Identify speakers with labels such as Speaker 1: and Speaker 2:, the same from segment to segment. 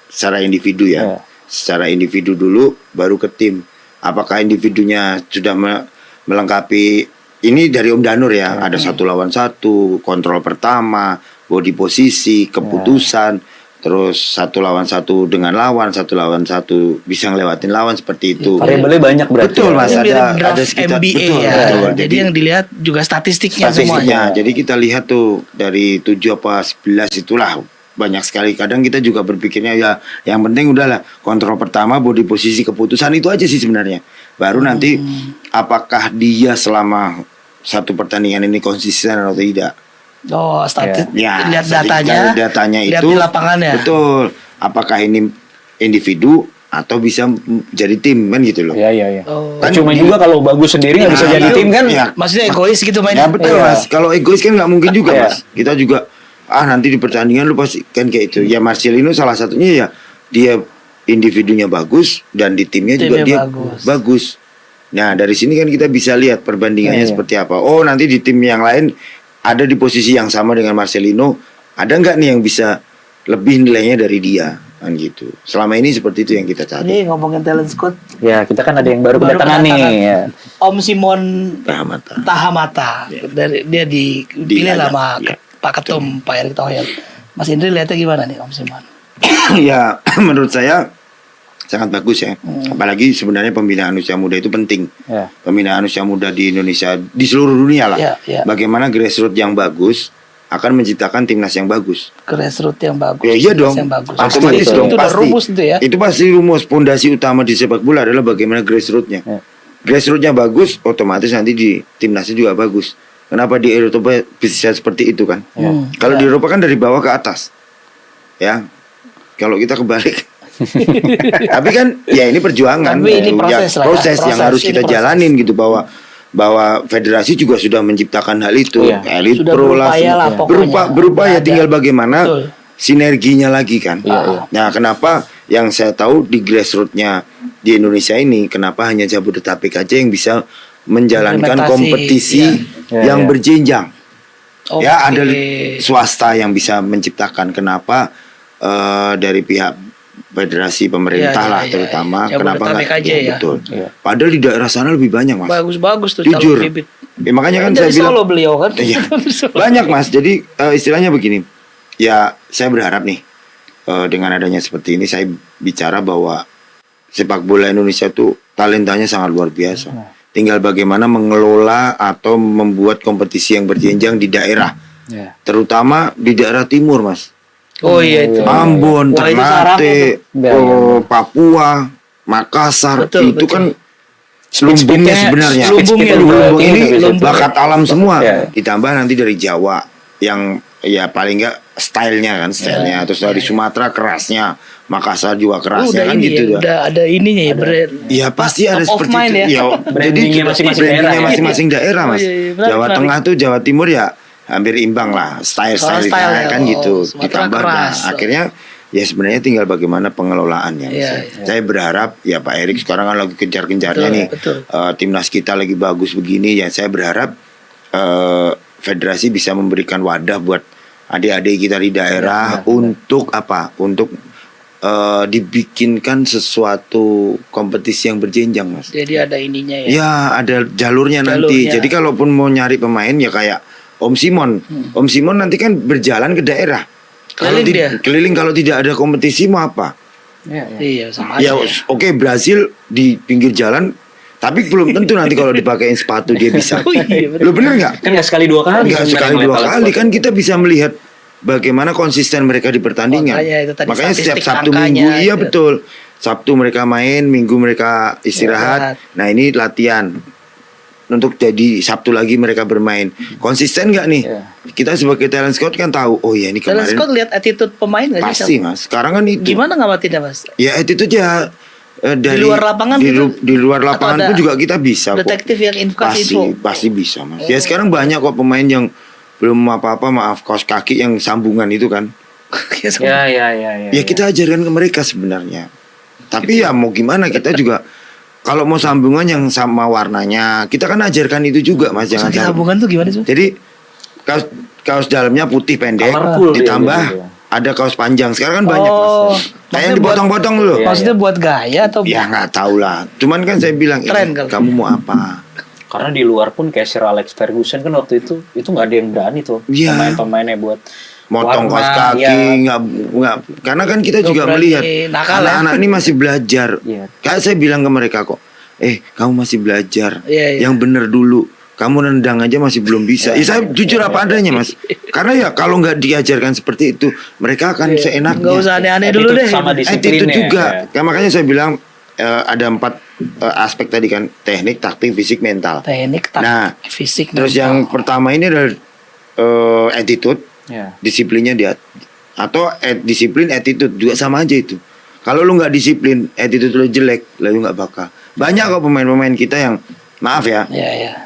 Speaker 1: secara individu ya. Secara individu dulu baru ke tim. Apakah individunya sudah melengkapi ini dari Om Danur ya, ada 1 lawan 1, kontrol pertama, body posisi, keputusan, terus 1 lawan 1 dengan lawan, 1 lawan 1 bisa ngelewatin lawan seperti itu.
Speaker 2: Variabelnya banyak berarti.
Speaker 1: Betul Mas,
Speaker 3: ada
Speaker 1: sekitar
Speaker 3: MBA
Speaker 1: betul,
Speaker 3: ya.
Speaker 1: betul.
Speaker 3: Jadi yang dilihat juga statistiknya semuanya.
Speaker 1: Jadi kita lihat tuh dari 7 apa 11 itulah banyak sekali. Kadang kita juga berpikirnya ya yang penting udahlah kontrol pertama, body posisi, keputusan itu aja sih sebenarnya. Baru nanti apakah dia selama satu pertandingan ini konsisten atau tidak.
Speaker 3: Oh, lihat
Speaker 1: datanya
Speaker 3: lihat
Speaker 1: itu
Speaker 3: di lapangannya.
Speaker 1: Betul. Apakah ini individu atau bisa jadi tim kan gitu loh.
Speaker 2: Iya.
Speaker 3: Oh.
Speaker 1: Kan
Speaker 2: Cuma juga kalau bagus sendiri nggak bisa jadi tim kan?
Speaker 1: Ya.
Speaker 3: Maksudnya egois gitu
Speaker 1: Ya
Speaker 3: mainnya.
Speaker 1: betul Mas. Kalau egois kan nggak mungkin juga
Speaker 2: Iya.
Speaker 1: Mas. Kita juga nanti di pertandingan lu pasti kan kayak itu. Ya Marcelino salah satunya ya dia individunya bagus dan di timnya juga dia bagus. Nah dari sini kan kita bisa lihat perbandingannya seperti apa. Oh nanti di tim yang lain ada di posisi yang sama dengan Marcelino, ada nggak nih yang bisa lebih nilainya dari dia kan gitu. Selama ini seperti itu yang kita cari.
Speaker 3: Ini ngomongin talent scout.
Speaker 2: Ya kita kan ada yang baru kedatangan nih. Ya.
Speaker 3: Om Simon
Speaker 1: Ya.
Speaker 3: Tahamata. Dia dipilih sama Pak Ketum Pak Erick Thohir. Mas Indri lihatnya gimana nih Om Simon?
Speaker 1: Ya menurut saya sangat bagus ya. Apalagi sebenarnya pembinaan usia muda itu penting.
Speaker 2: Ya.
Speaker 1: Pembinaan usia muda di Indonesia, di seluruh dunia lah.
Speaker 3: Ya.
Speaker 1: Bagaimana grassroots yang bagus akan menciptakan timnas yang bagus.
Speaker 3: Grassroots yang bagus.
Speaker 1: Ya iya dong.
Speaker 3: Yang bagus.
Speaker 1: Otomatis
Speaker 3: itu,
Speaker 1: dong.
Speaker 3: itu
Speaker 1: Pasti.
Speaker 3: rumus itu ya.
Speaker 1: Itu pasti rumus. Pondasi utama di sepak bola adalah bagaimana grassrootsnya.
Speaker 2: Ya.
Speaker 1: Grassrootsnya bagus, otomatis nanti di timnasnya juga bagus. Kenapa di Eropa bisa seperti itu kan? Kalau di Eropa kan dari bawah ke atas. Ya. Kalau kita kebalik. Tapi kan ya ini perjuangan.
Speaker 3: Tapi ini proses
Speaker 1: yang harus kita jalanin gitu bahwa federasi juga sudah menciptakan hal itu. Elite
Speaker 3: sudah
Speaker 1: Pro lah. Berupaya tinggal bagaimana sinerginya lagi kan. Nah, kenapa yang saya tahu di grassrootsnya di Indonesia ini kenapa hanya Jabodetabek aja yang bisa menjalankan kompetisi yang berjenjang. Ya ada swasta yang bisa menciptakan. Kenapa dari pihak federasi pemerintah lah terutama kenapa nggak betul. Padahal di daerah sana lebih banyak Mas.
Speaker 3: Bagus tuh.
Speaker 1: Jujur. Ya, makanya kan saya bilang.
Speaker 3: Solo beliau kan.
Speaker 1: Iya. Banyak Mas. Jadi istilahnya begini. Ya saya berharap nih dengan adanya seperti ini saya bicara bahwa sepak bola Indonesia tuh talentanya sangat luar biasa. Tinggal bagaimana mengelola atau membuat kompetisi yang berjenjang di daerah. Terutama di daerah timur Mas.
Speaker 3: Oh iya itu.
Speaker 1: Ambon, Ternate, Papua, Makassar, itu kan lumbungnya sebenarnya. Lumbung ini bakat alam semua. Ditambah nanti dari Jawa yang ya paling enggak stylenya. Terus dari Sumatera kerasnya, Makassar juga kerasnya kan gitu.
Speaker 3: Udah ada ininya ya.
Speaker 1: Ya pasti ada seperti itu. Ya, jadi brandingnya masing-masing daerah Mas. Jawa Tengah tuh Jawa Timur ya hampir imbang lah style kan gitu. Ditambah akhirnya ya sebenarnya tinggal bagaimana pengelolaannya. Saya berharap ya Pak Erick sekarang kan lagi kejar-kejarnya nih. Timnas kita lagi bagus begini ya saya berharap federasi bisa memberikan wadah buat adik-adik kita di daerah untuk apa? Untuk dibikinkan sesuatu kompetisi yang berjenjang Mas.
Speaker 3: Jadi ada ininya ya.
Speaker 1: Ya ada jalurnya nanti. Jadi kalaupun mau nyari pemain ya kayak Om Simon. Om Simon nanti kan berjalan ke daerah. Keliling kalau tidak ada kompetisi mau apa?
Speaker 3: Iya sama aja.
Speaker 1: Ya oke, Brazil di pinggir jalan tapi belum tentu nanti kalau dipakein sepatu dia bisa. Lu bener nggak?
Speaker 2: Kan nggak sekali dua kali.
Speaker 1: Nggak sekali dua kali kan kita bisa melihat bagaimana konsisten mereka di pertandingan. Makanya setiap Sabtu Minggu betul. Sabtu mereka main, Minggu mereka istirahat. Nah ini latihan. Untuk jadi Sabtu lagi mereka bermain. Konsisten nggak nih? Kita sebagai talent scout kan tahu. Oh ya ini kemarin.
Speaker 3: Talent scout lihat attitude pemain nggak sih?
Speaker 1: Pasti Mas. Sekarang kan itu.
Speaker 3: Gimana ngamatinnya Mas?
Speaker 1: Ya attitude ya. Dari
Speaker 3: di luar lapangan
Speaker 1: di luar lapangan pun juga kita bisa.
Speaker 3: Detektif yang info.
Speaker 1: Pasti bisa Mas. Ya sekarang banyak kok pemain yang belum apa-apa maaf kaos kaki yang sambungan itu kan. Ya kita ajarkan ke mereka sebenarnya. Tapi ya mau gimana kita juga. Kalau mau sambungan yang sama warnanya, kita kan ajarkan itu juga Mas. Jangan
Speaker 3: sambungan tuh gimana sih?
Speaker 1: Jadi kaos dalamnya putih pendek, ditambah ada kaos panjang. Sekarang kan banyak Mas. Kayak dipotong-potong dulu.
Speaker 2: Iya,
Speaker 3: Maksudnya buat gaya atau
Speaker 1: Ya nggak tahu lah. Cuman kan saya bilang,
Speaker 3: Tren kali.
Speaker 1: kamu mau apa?
Speaker 2: Karena di luar pun kayak Sir Alex Ferguson kan waktu itu nggak ada yang berani tuh
Speaker 1: Iya.
Speaker 2: pemain-pemainnya buat
Speaker 1: Motong kaos
Speaker 2: warna,
Speaker 1: kaki,
Speaker 2: ya.
Speaker 1: nggak. Karena kan kita
Speaker 3: Nggak
Speaker 1: juga
Speaker 3: berani
Speaker 1: melihat
Speaker 3: nakal ya.
Speaker 1: anak-anak ini masih belajar.
Speaker 2: Iya.
Speaker 1: Kayak saya bilang ke mereka kok, kamu masih belajar.
Speaker 3: Iya, iya.
Speaker 1: Yang bener dulu. Kamu nendang aja masih belum bisa. Saya jujur apa adanya, Mas. Karena ya kalau nggak diajarkan seperti itu, mereka akan seenaknya.
Speaker 3: Nggak usah aneh-aneh dulu
Speaker 2: Attitude
Speaker 3: deh.
Speaker 2: sama disiplin
Speaker 1: Attitude juga.
Speaker 2: ya.
Speaker 1: Kan makanya saya bilang ada 4 aspek tadi kan, teknik, taktik, fisik, mental.
Speaker 3: Teknik,
Speaker 1: Nah,
Speaker 3: fisik.
Speaker 1: Terus
Speaker 3: mental.
Speaker 1: yang pertama ini adalah attitude,
Speaker 2: Ya.
Speaker 1: disiplinnya dia atau disiplin attitude juga sama aja itu. Kalau lu nggak disiplin, attitude lu jelek, lalu nggak bakal. Banyak kok pemain-pemain kita yang maaf ya,
Speaker 3: Iya.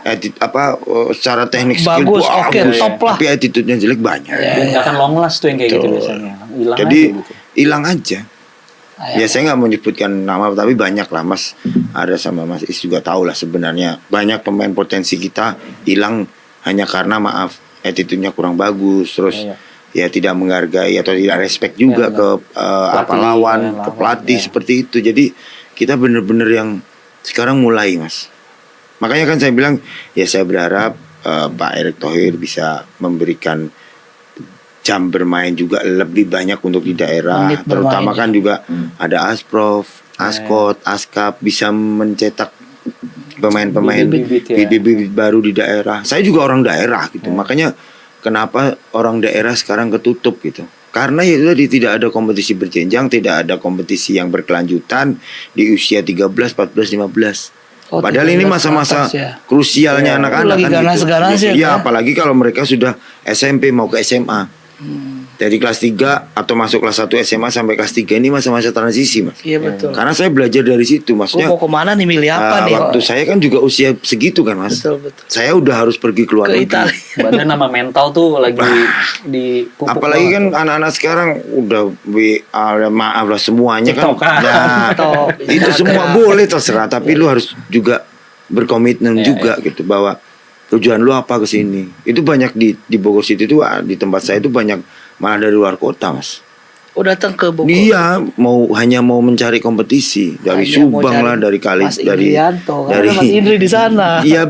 Speaker 1: secara teknik skill
Speaker 3: Bagus, oke, top lah.
Speaker 1: tapi attitude-nya jelek banyak.
Speaker 2: Dan nggak akan long last tuh yang kayak gitu
Speaker 1: Betul.
Speaker 2: biasanya. Hilang
Speaker 1: Jadi
Speaker 2: aja gitu.
Speaker 1: hilang aja.
Speaker 3: Ayo.
Speaker 1: Ya saya nggak mau menyebutkan nama, tapi banyak lah Mas Ada sama Mas Is juga tahu lah sebenarnya banyak pemain potensi kita hilang hanya karena maaf attitude-nya kurang bagus, terus
Speaker 2: Iya.
Speaker 1: ya tidak menghargai atau tidak respect juga
Speaker 2: Iya,
Speaker 1: ke
Speaker 2: Pelatih,
Speaker 1: lawan, ke
Speaker 2: lawan,
Speaker 1: pelatih
Speaker 2: ya.
Speaker 1: seperti itu. Jadi kita bener-bener yang sekarang mulai Mas. Makanya kan saya bilang ya saya berharap Pak Erick Thohir bisa memberikan jam bermain juga lebih banyak untuk di daerah,
Speaker 3: Menit
Speaker 1: terutama
Speaker 3: bermain.
Speaker 1: kan juga ada Asprof, Askot, Askap bisa mencetak pemain-pemain
Speaker 2: Bibit-bibit ya.
Speaker 1: bibit-bibit baru di daerah. Saya juga orang daerah gitu, makanya kenapa orang daerah sekarang ketutup gitu. Karena ya itu tadi tidak ada kompetisi berjenjang, tidak ada kompetisi yang berkelanjutan di usia 13, 14, 15.
Speaker 3: Oh,
Speaker 1: Padahal ini
Speaker 3: 13
Speaker 1: masa-masa
Speaker 3: ke atas ya.
Speaker 1: krusialnya
Speaker 2: Iya.
Speaker 1: anak-anak
Speaker 3: Lagi
Speaker 1: kan
Speaker 3: ganas-ganasnya,
Speaker 1: Iya,
Speaker 3: kan?
Speaker 1: apalagi kalau mereka sudah SMP mau ke SMA. Dari kelas 3 atau masuk kelas 1 SMA sampai kelas 3 ini masa-masa transisi, Mas.
Speaker 3: Iya betul.
Speaker 1: Karena saya belajar dari situ,
Speaker 3: Gua
Speaker 1: maksudnya
Speaker 3: mau kemana nih, milih apa nih?
Speaker 1: waktu saya kan juga usia segitu kan, Mas.
Speaker 3: Betul.
Speaker 1: Saya udah harus pergi keluar
Speaker 3: Ke
Speaker 1: negeri.
Speaker 3: Italia.
Speaker 2: Badan sama mental tuh lagi dipupuk
Speaker 1: Apalagi
Speaker 2: banget.
Speaker 1: kan anak-anak sekarang udah maaf lah semuanya kan.
Speaker 2: TikTok-an.
Speaker 1: Nah,
Speaker 3: TikTok,
Speaker 1: itu
Speaker 3: Instagram.
Speaker 1: semua boleh terserah, tapi lu harus juga berkomitmen
Speaker 2: Iya,
Speaker 1: juga gitu bahwa tujuan lu apa ke sini. Itu banyak di Bogor City itu di tempat saya itu banyak malah dari luar kota, Mas.
Speaker 3: Oh, datang ke Bogor.
Speaker 1: Dia hanya mau mencari kompetisi dari
Speaker 3: Hanya mau
Speaker 1: Subang
Speaker 3: cari
Speaker 1: lah, dari Kali,
Speaker 3: Mas
Speaker 1: dari
Speaker 3: Indrianto, karena ada Mas Indri di sana.
Speaker 1: Iya,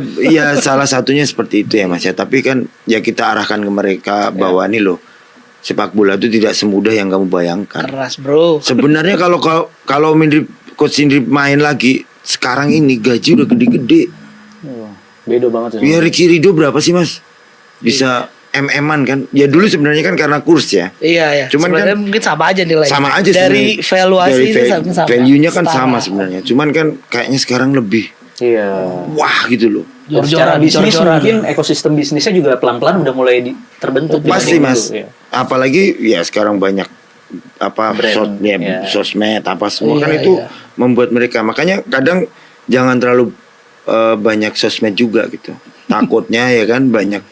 Speaker 1: salah satunya seperti itu ya Mas ya. Tapi kan ya kita arahkan ke mereka bahwa nih loh, sepak bola itu tidak semudah yang kamu bayangkan.
Speaker 3: Keras, Bro.
Speaker 1: Sebenarnya kalau Coach Indri main lagi sekarang ini gaji udah gede-gede.
Speaker 2: Beda banget tuh.
Speaker 1: Ya Ricky Ridho berapa sih Mas? Bisa MM-an kan? Ya dulu sebenarnya kan karena kurs ya.
Speaker 3: Iya.
Speaker 1: Cuman
Speaker 3: Sebenarnya
Speaker 1: kan
Speaker 3: mungkin sama aja nilai.
Speaker 1: Sama aja
Speaker 3: dari
Speaker 1: sebenarnya.
Speaker 3: valuasi
Speaker 1: Dari
Speaker 3: itu sama.
Speaker 1: value-nya kan
Speaker 3: Setara.
Speaker 1: sama sebenarnya. Cuman kan kayaknya sekarang lebih
Speaker 2: Iya.
Speaker 1: wah gitu loh.
Speaker 2: Secara
Speaker 3: Jor-joran,
Speaker 2: bisnis
Speaker 3: jor-joran.
Speaker 2: mungkin ekosistem bisnisnya juga pelan-pelan udah mulai terbentuk.
Speaker 1: Pasti
Speaker 2: dibanding
Speaker 1: Mas.
Speaker 2: dulu, ya.
Speaker 1: Apalagi ya sekarang banyak
Speaker 2: Brand, ya.
Speaker 1: sosmed apa semua kan
Speaker 3: Iya,
Speaker 1: itu
Speaker 3: iya.
Speaker 1: membuat mereka. Makanya kadang jangan terlalu banyak sosmed juga gitu. Takutnya ya kan banyak.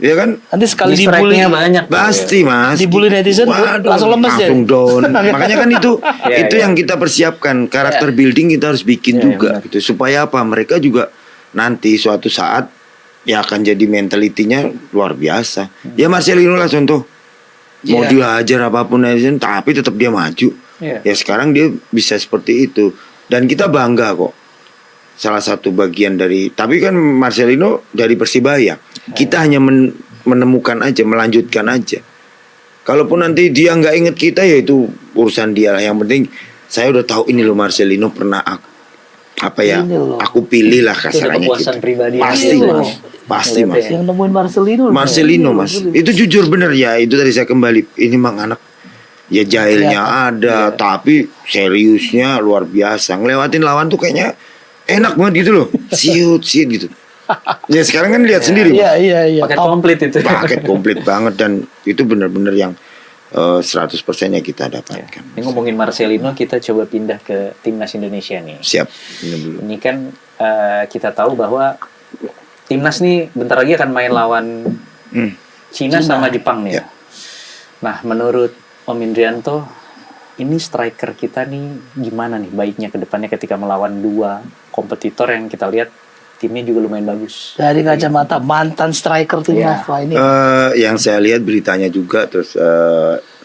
Speaker 1: Ya kan?
Speaker 3: Nanti sekali
Speaker 2: Distract-nya
Speaker 3: dibully
Speaker 2: banyak. tuh,
Speaker 1: Pasti Mas.
Speaker 3: Dibully netizen, langsung lemes ya?
Speaker 1: langsung down. Makanya kan itu
Speaker 2: Iya,
Speaker 1: itu
Speaker 2: iya.
Speaker 1: yang kita persiapkan. Karakter building kita harus bikin
Speaker 2: Iya,
Speaker 1: juga
Speaker 2: iya,
Speaker 1: gitu. Supaya apa? Mereka juga nanti suatu saat ya akan jadi mentalitinya luar biasa. Ya Marcelino lah contoh. Mau
Speaker 3: Iya.
Speaker 1: dihajar apapun netizen tapi tetap dia maju.
Speaker 2: Iya.
Speaker 1: Ya sekarang dia bisa seperti itu. Dan kita bangga kok. Salah satu bagian dari, tapi kan Marcelino dari Persibaya. Kita hanya menemukan aja, melanjutkan aja. Kalaupun nanti dia nggak inget kita ya itu urusan dia lah. Yang penting saya udah tahu ini loh Marcelino pernah
Speaker 3: Ini loh.
Speaker 1: aku pilih lah
Speaker 2: Itu udah
Speaker 1: kasarannya
Speaker 2: kepuasan
Speaker 1: gitu.
Speaker 2: pribadi.
Speaker 1: Pasti
Speaker 3: Ini
Speaker 1: Mas.
Speaker 3: loh.
Speaker 1: Pasti Mas.
Speaker 2: Ngeliatnya.
Speaker 3: Yang nemuin
Speaker 1: Marcelino Mas. Itu jujur bener ya. Itu tadi saya kembali. Ini mang anak ya jahilnya ada, tapi seriusnya luar biasa. Ngelewatin lawan tuh kayaknya enak banget gitu loh. Siut gitu. Ya sekarang kan lihat sendiri. Mas.
Speaker 3: Iya.
Speaker 2: Paket komplit itu.
Speaker 1: Paket komplit banget dan itu benar-benar yang 100% yang kita dapatkan.
Speaker 2: Ini ngomongin Marcelino, kita coba pindah ke timnas Indonesia nih.
Speaker 1: Siap. Ini dulu.
Speaker 2: Ini kan kita tahu bahwa timnas nih bentar lagi akan main lawan Cina sama Jepang nih.
Speaker 1: Ya.
Speaker 2: Nah, menurut Om Indrianto, ini striker kita nih gimana nih baiknya ke depannya ketika melawan dua kompetitor yang kita lihat timnya juga lumayan bagus.
Speaker 3: Dari kacamata mantan striker timnas.
Speaker 2: Iya.
Speaker 3: Wah, ini
Speaker 1: Yang saya lihat beritanya juga terus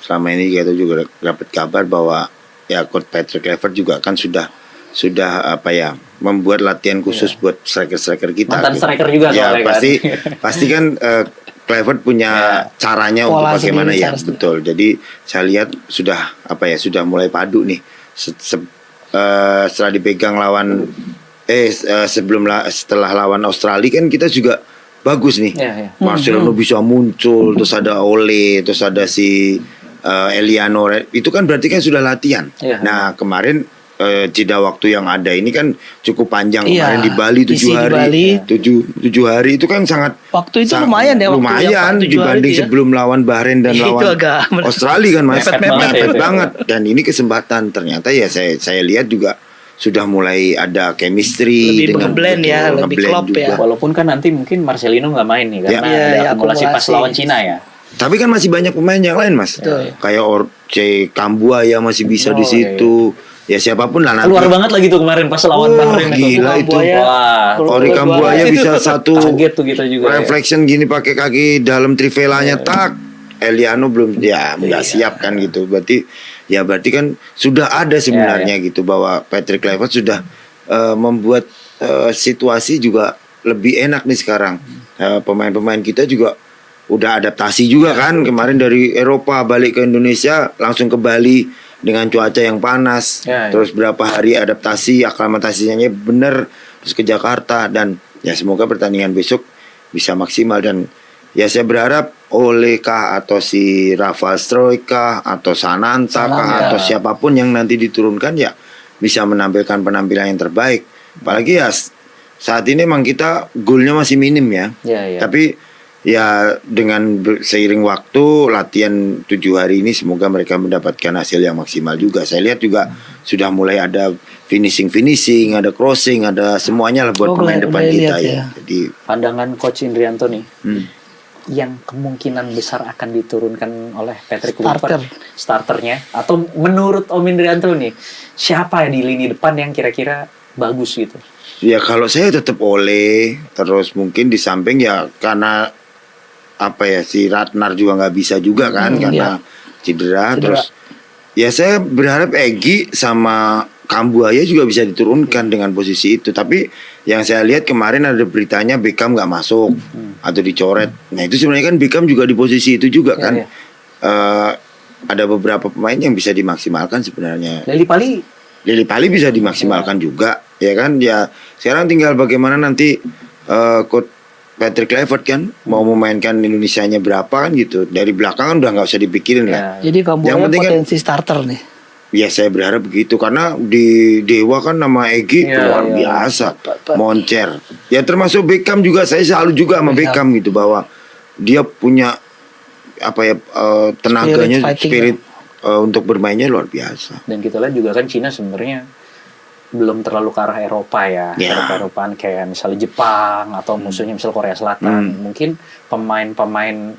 Speaker 1: selama ini kita juga dapat kabar bahwa ya Coach Patrick Kluivert juga kan sudah apa ya, membuat latihan khusus buat striker kita.
Speaker 2: Mantan striker juga
Speaker 1: ya,
Speaker 2: soalnya
Speaker 1: pasti kan Kluivert punya caranya untuk bagaimana ya, betul. Jadi saya lihat sudah mulai padu nih. Setelah dipegang lawan setelah lawan Australia kan kita juga bagus nih. Marcelino bisa muncul, terus ada Ole, terus ada si Eliano, itu kan berarti kan sudah latihan. Nah kemarin jeda waktu yang ada ini kan cukup panjang. Kemarin di Bali 7 hari. 7 hari itu kan sangat
Speaker 3: waktu itu lumayan ya,
Speaker 1: lumayan dibanding sebelum lawan Bahrain dan lawan Australia kan mepet banget. Dan ini kesempatan ternyata ya saya lihat juga sudah mulai ada chemistry
Speaker 3: lebih ngeblend ya, lebih klop ya.
Speaker 2: Walaupun kan nanti mungkin Marcelino nggak main nih karena ada akumulasi pas lawan Cina ya.
Speaker 1: Tapi kan masih banyak pemain yang lain, Mas. Kayak Orce Kambua ya masih bisa di situ. Ya siapapun lah nanti.
Speaker 2: Keluar banget lagi tuh kemarin pas lawan Bahrain
Speaker 1: gila itu.
Speaker 2: Wah,
Speaker 1: Ori Kambuaya bisa satu
Speaker 2: kaget tuh kita juga.
Speaker 1: Reflection gini pakai kaki dalam trivelanya tak. Eliano belum nggak siap kan gitu. Berarti kan sudah ada sebenarnya gitu bahwa Patrick Kluivert sudah membuat situasi juga lebih enak nih sekarang. Pemain-pemain kita juga udah adaptasi juga kan, kemarin dari Eropa balik ke Indonesia langsung ke Bali dengan cuaca yang panas, terus berapa hari adaptasi, aklimatasinya bener, terus ke Jakarta, dan ya semoga pertandingan besok bisa maksimal. Dan ya saya berharap Ole kah atau si Rafael Struijk kah atau Sananta kah atau siapapun yang nanti diturunkan ya bisa menampilkan penampilan yang terbaik. Apalagi ya saat ini emang kita goalnya masih minim ya. Tapi ya dengan seiring waktu latihan 7 hari ini semoga mereka mendapatkan hasil yang maksimal juga. Saya lihat juga sudah mulai ada finishing, ada crossing, ada semuanya lah buat pemain depan kita ya. Jadi
Speaker 2: pandangan Coach Indrianto nih, yang kemungkinan besar akan diturunkan oleh Patrick Kluivert starternya, atau menurut Om Indrianto nih siapa ya di lini depan yang kira-kira bagus gitu?
Speaker 1: Ya kalau saya tetap Ole, terus mungkin di samping ya karena apa ya si Ratnar juga nggak bisa juga kan karena cedera. Terus ya saya berharap Egy sama Kambuaya juga bisa diturunkan dengan posisi itu. Tapi yang saya lihat kemarin ada beritanya Beckham nggak masuk atau dicoret. Nah itu sebenarnya kan Beckham juga di posisi itu juga kan. Ada beberapa pemain yang bisa dimaksimalkan sebenarnya. Lili Pali bisa dimaksimalkan juga ya kan. Ya sekarang tinggal bagaimana nanti Coach Patrick Kluivert kan mau memainkan Indonesianya berapa kan gitu. Dari belakang kan udah nggak usah dipikirin lah.
Speaker 3: Jadi Kambuaya potensi starter nih.
Speaker 1: Ya saya berharap begitu karena di Dewa kan nama Egy luar biasa, moncer. Ya termasuk Beckham juga, saya selalu juga sama Beckham gitu bahwa dia punya apa ya tenaganya, spirit untuk bermainnya luar biasa.
Speaker 2: Dan kita lihat juga kan Cina sebenarnya belum terlalu ke arah Eropa ya. Eropa-Eropaan kayak misalnya Jepang atau musuhnya misalnya Korea Selatan. Mungkin pemain-pemain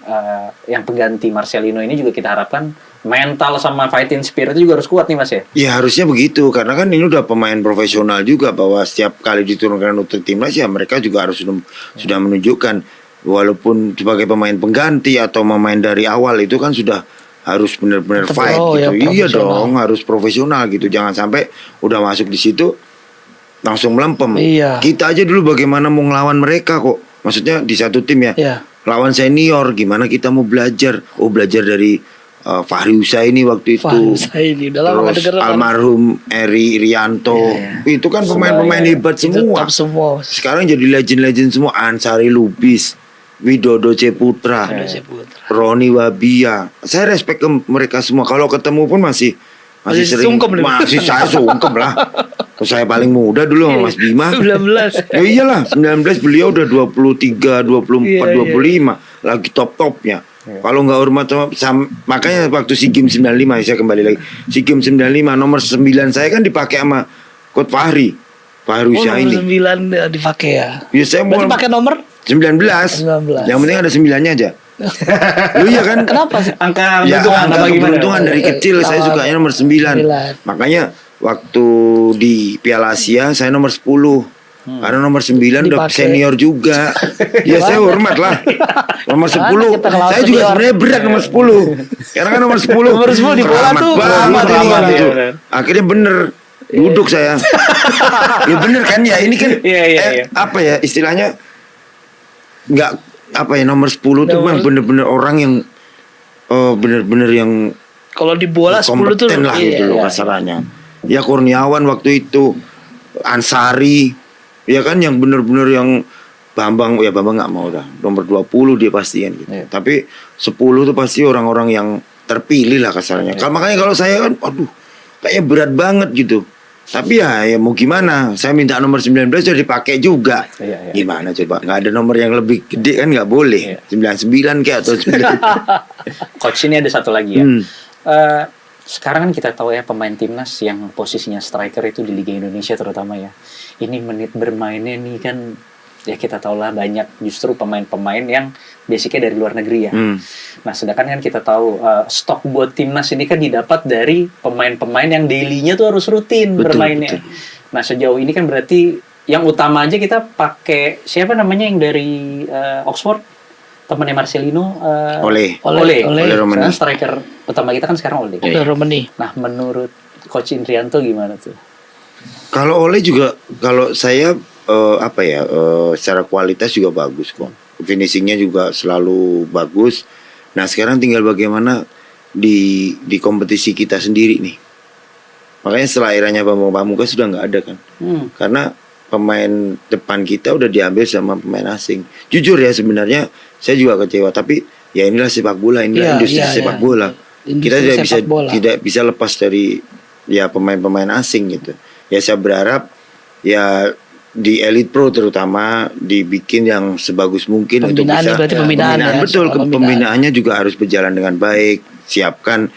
Speaker 2: yang pengganti Marcelino ini juga kita harapkan mental sama fighting spirit juga harus kuat nih Mas ya.
Speaker 1: Ya harusnya begitu karena kan ini udah pemain profesional juga bahwa setiap kali diturunkan untuk timnas ya mereka juga harus sudah menunjukkan walaupun sebagai pemain pengganti atau pemain dari awal itu kan sudah harus benar-benar fight gitu. Iya dong, harus profesional gitu. Jangan sampai udah masuk di situ langsung melempem. Kita aja dulu bagaimana mau ngelawan mereka kok. Maksudnya di satu tim ya. Lawan senior gimana kita mau belajar? Oh, belajar dari Fahri Husaini waktu itu. Terus almarhum Eri Irianto. Itu kan pemain-pemain hebat semua. Sekarang jadi legend-legend semua. Ansari Lubis, Widodo Ceputra, Roni Wabia. Saya respect ke mereka semua. Kalau ketemu pun masih sering saya sungkem lah. Saya paling muda dulu sama Mas Bima. 19. Ya iyalah, 19 beliau udah 23, 24, 25. Lagi top-topnya. Kalau nggak hormat sama makanya waktu SEA Games 95 saya kembali lagi. SEA Games 95 nomor 9 saya kan dipakai sama Coach Fahri Husaini.
Speaker 3: Nomor 9 dipakai ya.
Speaker 1: Ya saya mau
Speaker 3: pakai nomor
Speaker 1: 19. Yang penting ada 9-nya aja. Lu iya kan?
Speaker 3: Kenapa sih?
Speaker 2: Angka
Speaker 1: keberuntungan dari kecil saya sukanya nomor 9. Makanya waktu di Piala Asia saya nomor 10. Karena nomor 9 udah
Speaker 3: Dipakai.
Speaker 1: senior juga. Ya saya hormat lah. Nomor 10
Speaker 3: kita ngelawan
Speaker 1: saya juga
Speaker 3: senior.
Speaker 1: sebenarnya berat nomor 10. Karena kan nomor 10
Speaker 3: Nomor 10 di bola
Speaker 1: keramat
Speaker 3: tuh
Speaker 1: banget,
Speaker 3: keramat
Speaker 1: keramat
Speaker 3: ini.
Speaker 1: gitu.
Speaker 2: Iya,
Speaker 1: Akhirnya bener duduk saya. Ya bener kan ya, ini kan
Speaker 2: Iya.
Speaker 1: apa ya istilahnya, nggak apa ya, nomor 10 tuh kan bener-bener orang yang bener-bener yang
Speaker 3: Kalau di bola 10 tuh
Speaker 1: kompeten lah gitu loh kasarannya. Ya Kurniawan waktu itu, Ansari, ya kan yang bener-bener yang Bambang nggak mau dah. Nomor 20 dia pasti kan gitu.
Speaker 2: Iya.
Speaker 1: Tapi 10 tuh pasti orang-orang yang terpilih lah kasarnya. Makanya kalau saya kan aduh kayaknya berat banget gitu. Tapi ya mau gimana? Saya minta nomor 19 sudah dipakai juga.
Speaker 2: Iya.
Speaker 1: Gimana coba? Nggak ada nomor yang lebih gede kan nggak boleh. 99 kayak atau 9.
Speaker 2: Coach ini ada satu lagi ya.
Speaker 1: Hmm.
Speaker 2: Sekarang kan kita tahu ya pemain timnas yang posisinya striker itu di Liga Indonesia terutama ya. Ini menit bermainnya nih kan ya kita tahu lah banyak justru pemain-pemain yang basicnya dari luar negeri ya. Nah sedangkan kan kita tahu stok buat timnas ini kan didapat dari pemain-pemain yang daily-nya tuh harus rutin bermainnya.
Speaker 1: Betul.
Speaker 2: Nah sejauh ini kan berarti yang utama aja kita pakai siapa namanya yang dari Oxford? Temannya Marcelino,
Speaker 1: Ole
Speaker 2: Romani.
Speaker 1: Romani.
Speaker 2: Striker utama kita kan sekarang Ole.
Speaker 3: Romani.
Speaker 2: Nah, menurut Coach Indrianto gimana tuh?
Speaker 1: Kalau Ole juga, kalau saya secara kualitas juga bagus kok. Finishingnya juga selalu bagus. Nah sekarang tinggal bagaimana di kompetisi kita sendiri nih. Makanya setelah eranya Bambang Pamungkas sudah nggak ada kan. Karena pemain depan kita udah diambil sama pemain asing. Jujur ya sebenarnya saya juga kecewa. Tapi ya inilah sepak bola, inilah industri sepak bola. Kita tidak bisa lepas dari ya pemain-pemain asing gitu. Ya saya berharap ya di Elite Pro terutama dibikin yang sebagus mungkin untuk bisa
Speaker 3: pembinaan ya,
Speaker 1: betul, pembinaannya juga harus berjalan dengan baik. Siapkan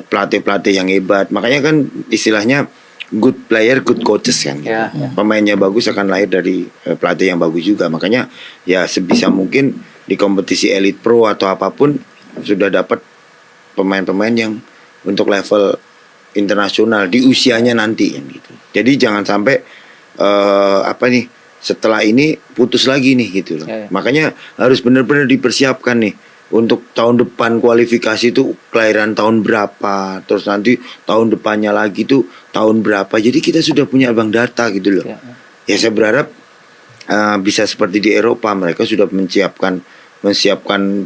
Speaker 1: pelatih-pelatih yang hebat. Makanya kan istilahnya good player, good coaches kan. Pemainnya bagus akan lahir dari pelatih yang bagus juga. Makanya ya sebisa mungkin di kompetisi Elite Pro atau apapun sudah dapat pemain-pemain yang untuk level internasional di usianya nanti gitu. Jadi jangan sampai setelah ini putus lagi nih gitu loh. Makanya harus benar-benar dipersiapkan nih untuk tahun depan kualifikasi itu kelahiran tahun berapa, terus nanti tahun depannya lagi tuh tahun berapa. Jadi kita sudah punya bank data gitu loh. Ya saya berharap bisa seperti di Eropa, mereka sudah menyiapkan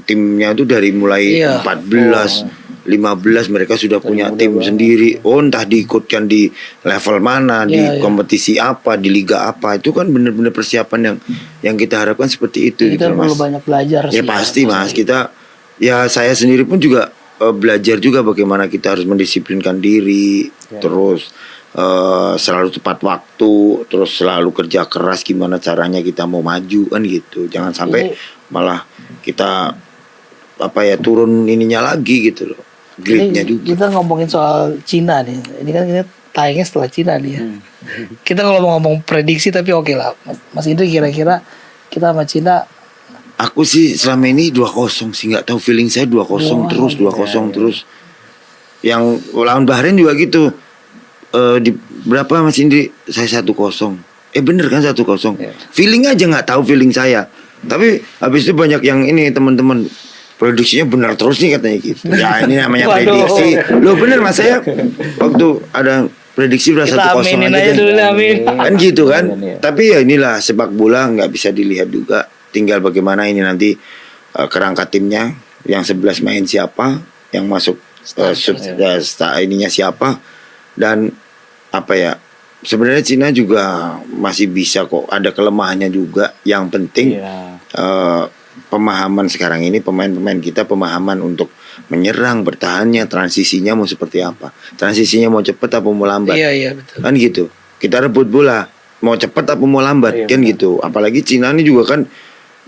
Speaker 1: timnya itu dari mulai 14 15 mereka sudah punya tim sendiri. Entah diikutkan di level mana, di kompetisi apa, di liga apa. Itu kan benar-benar persiapan yang kita harapkan seperti itu.
Speaker 3: Kita
Speaker 1: gitu,
Speaker 3: perlu banyak belajar
Speaker 1: sih. Ya pasti Mas, kita ya saya sendiri pun juga belajar juga bagaimana kita harus mendisiplinkan diri, terus selalu tepat waktu, terus selalu kerja keras gimana caranya kita mau maju kan gitu. Jangan sampai malah kita turun ininya lagi gitu loh. Grade-nya juga.
Speaker 3: Kita ngomongin soal Cina nih. Ini kan kita tayangnya setelah Cina nih ya. Kita kalau mau ngomong prediksi tapi oke lah. Mas Indri kira-kira kita sama Cina.
Speaker 1: Aku sih selama ini 2-0 sih, nggak tahu feeling saya 2-0 terus 2-0 terus. Yang lawan Bahrain juga gitu. Di berapa Mas Indri? Saya 1-0. Bener kan 1-0. Feeling aja nggak tahu feeling saya. Tapi habis itu banyak yang ini teman-teman prediksinya benar terus nih katanya gitu. Ya ini namanya prediksi. Loh bener Mas, saya waktu ada prediksi udah 1-0 aja
Speaker 3: dulu, amin.
Speaker 1: Kan gitu kan. Tapi ya inilah sepak bola, nggak bisa dilihat juga. Tinggal bagaimana ini nanti kerangka timnya, yang 11 main siapa, yang masuk ininya siapa, dan sebenarnya Cina juga masih bisa kok, ada kelemahannya juga. Yang penting pemahaman sekarang ini pemain-pemain kita, pemahaman untuk menyerang, bertahannya, transisinya mau seperti apa, transisinya mau cepat apa mau lambat,
Speaker 3: betul.
Speaker 1: Kan gitu. Kita rebut bola mau cepat apa mau lambat, kan gitu. Apalagi Cina ini juga kan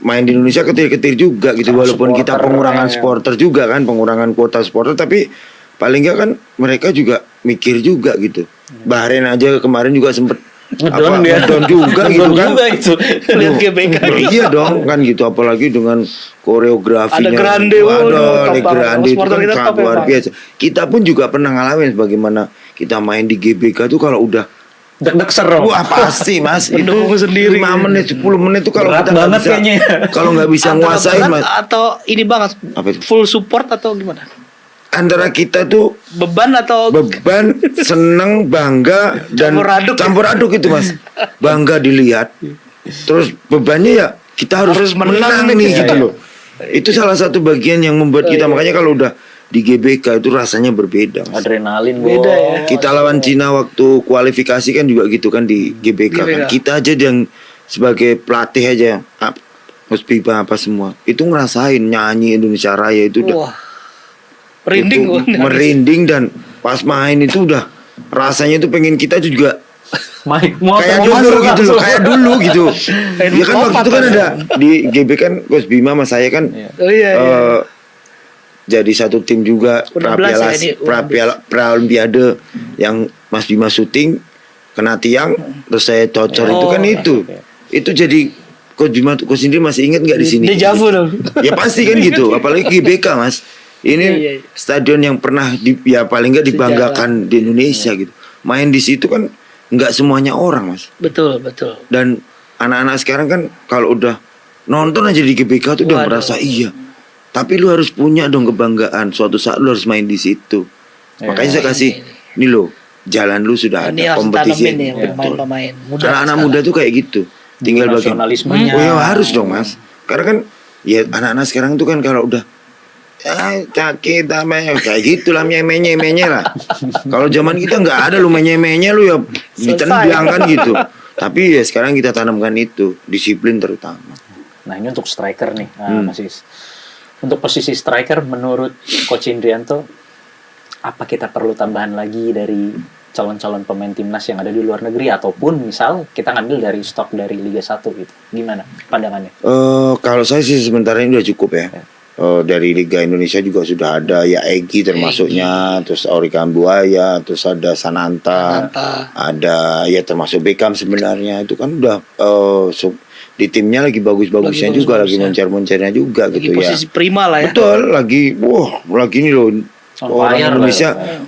Speaker 1: main di Indonesia ketir-ketir juga gitu, walaupun kita pengurangan supporter juga kan, pengurangan kuota supporter, tapi paling enggak kan mereka juga mikir juga gitu. Bahrain aja kemarin juga sempet ngedon juga gitu kan.
Speaker 3: Lihat GBK.
Speaker 1: Iya dong kan gitu, apalagi dengan koreografinya.
Speaker 3: Ada Grande,
Speaker 1: Grande itu kan sangat luar biasa. Kita pun juga pernah ngalamin bagaimana kita main di GBK tuh kalau udah
Speaker 2: Deg-deg seru.
Speaker 1: Wah pasti mas.
Speaker 3: Pendukung
Speaker 1: itu
Speaker 3: sendiri.
Speaker 1: 5 menit 10 menit itu kalau
Speaker 2: Berat
Speaker 1: kita nggak
Speaker 2: banget
Speaker 1: bisa,
Speaker 2: kayaknya.
Speaker 1: kalau nggak bisa
Speaker 3: Antara
Speaker 1: nguasain
Speaker 3: berat
Speaker 1: mas,
Speaker 3: atau ini banget
Speaker 1: Apa itu?
Speaker 3: full support atau gimana?
Speaker 1: antara kita tuh
Speaker 3: Beban atau
Speaker 1: beban, seneng, bangga, dan
Speaker 3: Campur aduk.
Speaker 1: itu mas. Bangga dilihat, terus bebannya ya kita harus menang nih gitu loh. Itu salah satu bagian yang membuat kita, makanya kalau udah di GBK itu rasanya berbeda mas.
Speaker 2: Adrenalin
Speaker 3: Beda ya.
Speaker 1: Kita lawan Cina waktu kualifikasi kan juga gitu kan di GBK kan. Kita aja yang sebagai pelatih aja, Mas Pipa apa semua, itu ngerasain nyanyi Indonesia Raya itu udah
Speaker 3: wah, merinding.
Speaker 1: merinding, dan pas main itu udah rasanya tuh pengen kita juga
Speaker 2: mau
Speaker 1: kayak dulu gitu loh, kayak dulu gitu. Ya kan waktu itu kan ada di GB kan Coach Bima sama saya kan
Speaker 3: Oh iya.
Speaker 1: jadi satu tim juga Praolimpiade yang Mas Bima syuting kena tiang terus saya cocor itu kan itu jadi Coach Bima, Coach Indri masih ingat nggak di sini?
Speaker 3: Dejavu dong.
Speaker 1: Ya pasti kan gitu, apalagi GBK mas. Ini
Speaker 3: Iya.
Speaker 1: stadion yang pernah ya paling nggak dibanggakan di Indonesia gitu. Main di situ kan nggak semuanya orang mas.
Speaker 3: Betul.
Speaker 1: Dan anak-anak sekarang kan kalau udah nonton aja di GBK tuh udah merasa iya. Tapi lu harus punya dong kebanggaan. Suatu saat lu harus main di situ. Makanya saya kasih ini lo, jalan lu sudah
Speaker 3: Ini
Speaker 1: ada
Speaker 3: harus
Speaker 1: kompetisi.
Speaker 3: tanamin nih pemain-pemain muda.
Speaker 1: Anak-anak muda tuh kayak gitu. Tinggal bagi.
Speaker 2: nasionalismenya.
Speaker 1: Oh ya harus dong mas. Karena kan ya anak-anak sekarang tuh kan kalau udah sakit kayak gitu lah menye lah. Kalau zaman kita nggak ada lu menye lu ya ditendang kan gitu. Tapi ya sekarang kita tanamkan itu disiplin terutama.
Speaker 2: Nah ini untuk striker nih, Mas Is. Untuk posisi striker menurut Coach Indrianto, apa kita perlu tambahan lagi dari calon-calon pemain timnas yang ada di luar negeri, ataupun misal kita ngambil dari stok dari Liga 1 gitu? Gimana pandangannya?
Speaker 1: Kalau saya sih sementara ini udah cukup ya. Dari Liga Indonesia juga sudah ada ya Egy termasuknya, terus Auri Kambuaya, terus ada Sananta, ada ya termasuk Beckham sebenarnya itu kan udah di timnya lagi bagus-bagusnya juga, lagi moncer-moncernya juga lagi gitu ya.
Speaker 3: Posisi prima lah ya.
Speaker 1: Betul, lagi ini loh.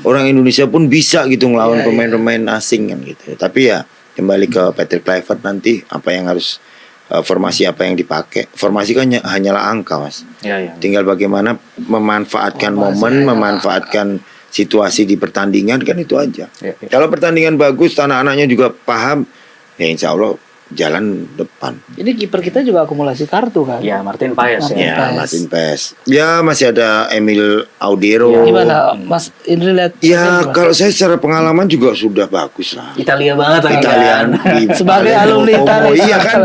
Speaker 1: Orang Indonesia pun bisa gitu ngelawan pemain-pemain asing kan gitu. Tapi ya kembali ke Patrick Kluivert nanti apa yang harus formasi apa yang dipakai. Formasi kan hanyalah angka mas. Tinggal bagaimana memanfaatkan momen, memanfaatkan situasi di pertandingan kan itu aja. Kalau pertandingan bagus, anak-anaknya juga paham, ya insya Allah jalan depan.
Speaker 3: Ini kiper kita juga akumulasi kartu kan?
Speaker 2: Ya Martin Paes ya.
Speaker 1: Martin Paes. Ya masih ada Emil Audero.
Speaker 3: Gimana Mas Indri lihat?
Speaker 1: Ya kalau saya secara pengalaman juga sudah bagus lah.
Speaker 2: Italia banget lagi.
Speaker 1: Italian
Speaker 3: sebagai alumni Italia.
Speaker 1: Iya kan.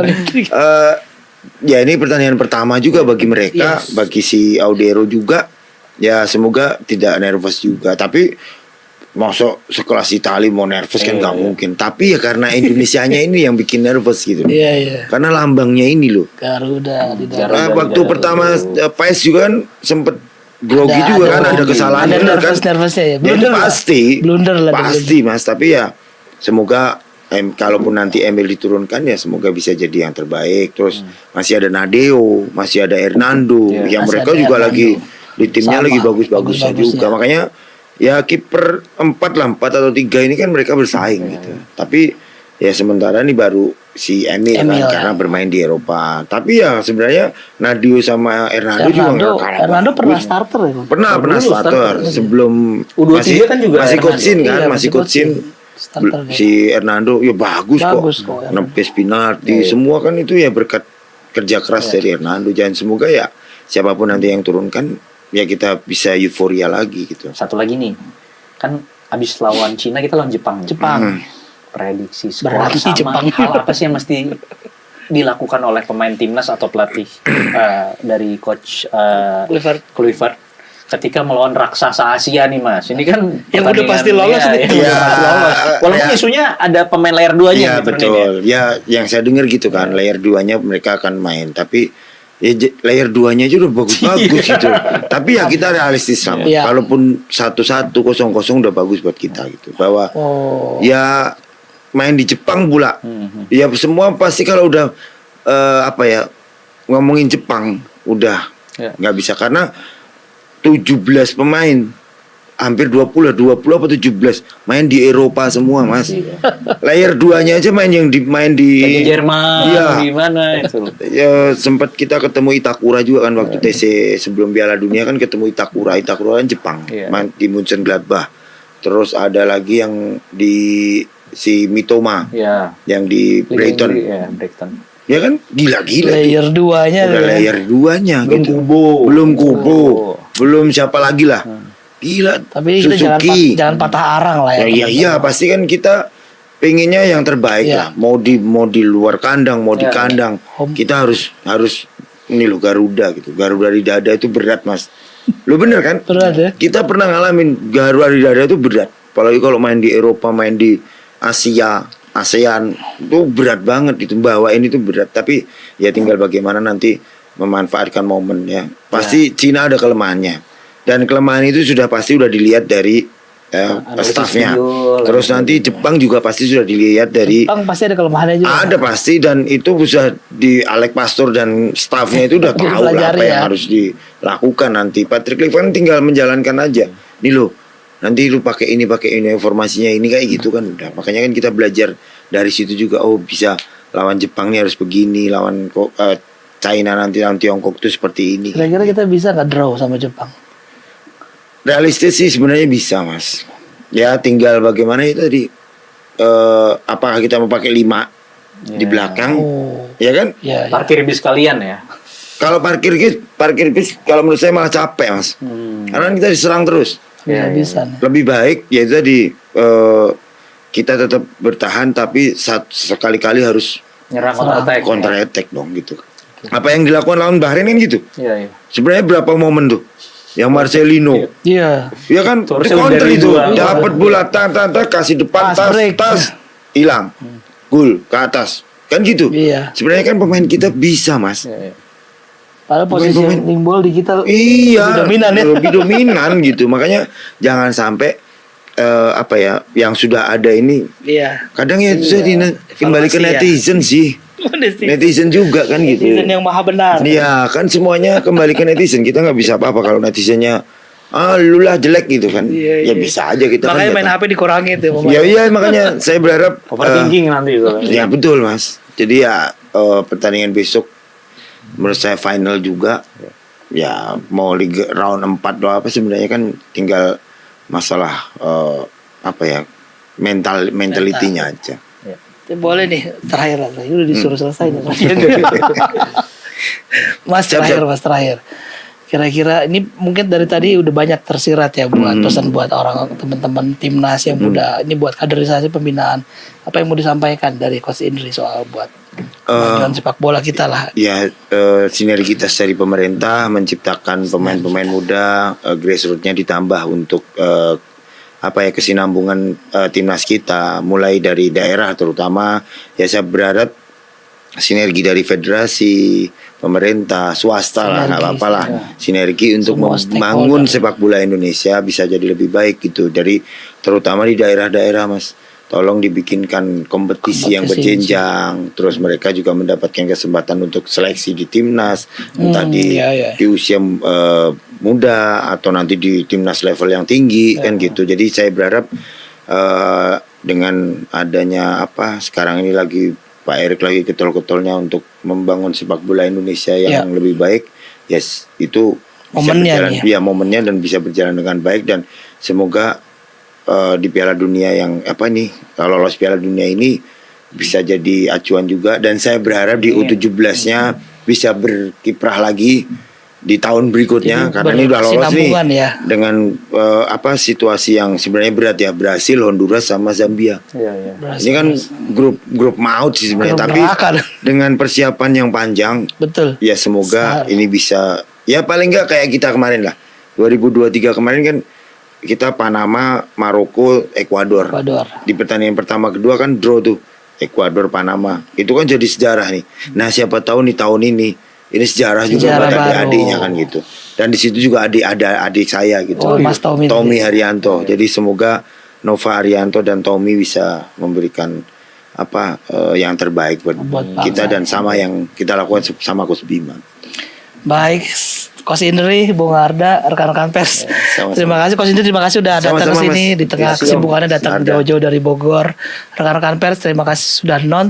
Speaker 1: Ya ini pertandingan pertama juga bagi mereka, bagi si Audero juga. Ya semoga tidak nervous juga. Tapi masuk sekelas Italia mau nervous kan nggak mungkin. Tapi ya karena Indonesianya ini yang bikin nervous gitu.
Speaker 3: Iya.
Speaker 1: Karena lambangnya ini loh.
Speaker 3: Garuda di
Speaker 1: waktu pertama Paes juga kan sempet grogi juga kan, ada kesalahan kan.
Speaker 3: Nervousnya ya.
Speaker 1: Blunder pasti.
Speaker 3: Blunder lah.
Speaker 1: Pasti mas. Tapi ya semoga kalaupun nanti Emil diturunkan ya semoga bisa jadi yang terbaik. Terus masih ada Nadeo, masih ada Hernando, yang mereka juga lagi di timnya lagi bagus-bagusnya juga. Makanya ya kiper 4 atau 3 ini kan mereka bersaing gitu. Tapi ya sementara ini baru si Emil kan karena bermain di Eropa. Tapi ya sebenarnya Nadio sama Hernando juga nggak kalah.
Speaker 3: Hernando pernah starter ya?
Speaker 1: Pernah starter sebelum
Speaker 2: U23 kan juga
Speaker 1: masih coachin kan, masih coachin. Si Hernando ya bagus kok. Nempes penalti semua kan itu ya berkat kerja keras dari Hernando. Jangan semoga ya siapapun nanti yang turunkan ya kita bisa euforia lagi gitu.
Speaker 2: Satu lagi nih, kan abis lawan Cina kita lawan Jepang. Prediksi skor sama
Speaker 3: Jepang.
Speaker 2: Hal apa sih yang mesti dilakukan oleh pemain timnas atau pelatih dari coach Kluivert ketika melawan raksasa Asia nih mas? Ini kan
Speaker 3: yang udah pasti lolos nih.
Speaker 2: Walaupun isunya ada pemain layer 2-nya.
Speaker 1: Ya betul. Ya yang saya dengar gitu kan, layer 2-nya mereka akan main, tapi ya layer 2-nya aja udah bagus-bagus gitu. Tapi ya kita realistis sama. Kalaupun 1-1, 0-0 udah bagus buat kita gitu. Bahwa ya main di Jepang pula. Ya semua pasti kalau udah ngomongin Jepang udah nggak bisa karena 17 pemain hampir 20 apa 17 main di Eropa semua, Mas. Layer 2-nya aja main di
Speaker 2: Jerman,
Speaker 1: iya.
Speaker 2: di mana itu.
Speaker 1: Ya sempat kita ketemu Itakura juga kan waktu TC sebelum Piala Dunia kan ketemu Itakura kan Jepang. Main di Mönchengladbach. Terus ada lagi yang di si Mitoma. Yang di Brighton.
Speaker 2: Brighton.
Speaker 1: Ya kan gila-gila.
Speaker 3: Layer 2-nya.
Speaker 1: Udah layer 2-nya gitu. Belum Kubo. Belum siapa lagi lah. Gila.
Speaker 3: Tapi kita jangan patah arang lah ya.
Speaker 1: Iya, pasti kan kita pengennya yang terbaik lah. Mau di luar kandang, mau di kandang. Kita harus ini loh Garuda gitu. Garuda di dada itu berat, Mas. Lo bener kan?
Speaker 3: Berat ya.
Speaker 1: Kita pernah ngalamin Garuda di dada itu berat. Apalagi kalau main di Eropa, main di Asia, ASEAN itu berat banget gitu. Bawain itu berat. Tapi ya tinggal bagaimana nanti memanfaatkan momen ya. Pasti Cina ada kelemahannya. Dan kelemahan itu sudah dilihat dari staffnya. Terus nanti Jepang juga pasti sudah dilihat dari.
Speaker 3: Jepang pasti ada kelemahannya juga.
Speaker 1: Ada pasti, dan itu bisa di Alex Pastor dan staffnya itu udah tahu lah apa yang harus dilakukan nanti. Patrick Kluivert tinggal menjalankan aja. Nih lo, nanti lu pakai ini informasinya ini kayak gitu kan udah. Makanya kan kita belajar dari situ juga. Oh bisa lawan Jepang nih harus begini, lawan China nanti lawan Tiongkok itu seperti ini.
Speaker 3: Kira-kira kita bisa nggak draw sama Jepang?
Speaker 1: Realistis sih sebenarnya bisa, Mas. Ya tinggal bagaimana itu tadi. Apakah kita mau pakai 5 di belakang? Ya kan?
Speaker 2: Parkir bis kalian ya.
Speaker 1: Kalau parkir bis kalau menurut saya malah capek, Mas. Karena kita diserang terus.
Speaker 3: Bisa.
Speaker 1: Lebih baik ya itu tadi kita tetap bertahan tapi sekali-kali harus
Speaker 2: nyerang
Speaker 1: counter attack dong gitu. Apa yang dilakukan lawan Bahrain kan gitu. Sebenarnya berapa momen tuh? Yang Marcelino.
Speaker 3: Iya.
Speaker 1: Ya kan counter itu dapat bola kasih depan tas hilang. Gol ke atas. Kan gitu.
Speaker 3: Iya.
Speaker 1: Sebenarnya kan pemain kita bisa, Mas.
Speaker 3: Padahal posisi nimbol di kita
Speaker 1: lebih dominan gitu. Makanya jangan sampai yang sudah ada ini.
Speaker 3: Iya.
Speaker 1: Kadang ya kembali ke netizen sih. Netizen juga kan gitu.
Speaker 3: Netizen yang maha benar.
Speaker 1: Iya kan semuanya kembali ke netizen. Kita nggak bisa apa-apa kalau netizennya lu lah jelek gitu kan. Ya bisa aja kita.
Speaker 3: Makanya main HP dikurangi tuh.
Speaker 1: Iya makanya saya berharap
Speaker 2: overthinking nanti itu.
Speaker 1: Ya betul, Mas. Jadi ya pertandingan besok menurut saya final juga. Ya mau liga round 4 atau apa sebenarnya kan tinggal masalah mentalitinya aja.
Speaker 3: Boleh nih terakhir lah, udah disuruh selesai nih. Mas terakhir. Kira-kira ini mungkin dari tadi udah banyak tersirat ya buat pesan buat orang teman-teman timnas yang muda. Ini buat kaderisasi pembinaan. Apa yang mau disampaikan dari Coach Indri soal buat kemajuan sepak bola kita lah?
Speaker 1: Ya sinergitas dari pemerintah menciptakan pemain-pemain muda, grassroots-nya ditambah untuk kesinambungan timnas kita mulai dari daerah terutama. Ya saya berharap sinergi dari federasi, pemerintah, swasta lah nggak apa-apa lah, sinergi untuk membangun sepak bola Indonesia bisa jadi lebih baik gitu. Dari terutama di daerah-daerah, Mas, tolong dibikinkan kompetisi yang berjenjang. Terus mereka juga mendapatkan kesempatan untuk seleksi di timnas, entah di usia muda atau nanti di timnas level yang tinggi kan gitu. Jadi saya berharap dengan adanya sekarang ini lagi Pak Erik lagi ketol-ketolnya untuk membangun sepak bola Indonesia yang lebih baik. Yes, itu momennya bisa berjalan, momennya dan bisa berjalan dengan baik, dan semoga di Piala Dunia yang lolos Piala Dunia ini bisa jadi acuan juga. Dan saya berharap di U17-nya bisa berkiprah lagi di tahun berikutnya. Jadi, karena ini udah lolos nih dengan situasi yang sebenarnya berat ya, Brasil, Honduras sama Zambia. Ini kan grup maut sih sebenarnya, tapi dengan persiapan yang panjang.
Speaker 3: Betul.
Speaker 1: Ya semoga ini bisa, ya paling nggak kayak kita kemarin lah 2023 kemarin kan kita Panama, Maroko, Ekuador. Di pertandingan pertama kedua kan draw tuh, Ekuador, Panama. Itu kan jadi sejarah nih. Nah siapa tahu nih tahun ini sejarah juga buat adik-adiknya kan gitu. Dan di situ juga ada adik saya gitu.
Speaker 3: Mas
Speaker 1: Tommy Haryanto. Jadi semoga Nova Haryanto dan Tommy bisa memberikan yang terbaik buat kita dan sama yang kita lakukan sama Coach Bima.
Speaker 3: Baik, Coach Indri, Bung Arda, rekan-rekan pers.
Speaker 1: Sama-sama.
Speaker 3: Terima kasih Coach Indri, terima kasih udah datang ke
Speaker 1: Sama-sama,
Speaker 3: sini
Speaker 1: Mas.
Speaker 3: di tengah
Speaker 1: Iya,
Speaker 3: kesibukannya datang
Speaker 1: Arda.
Speaker 3: jauh-jauh dari Bogor. Rekan-rekan pers, terima kasih sudah nonton.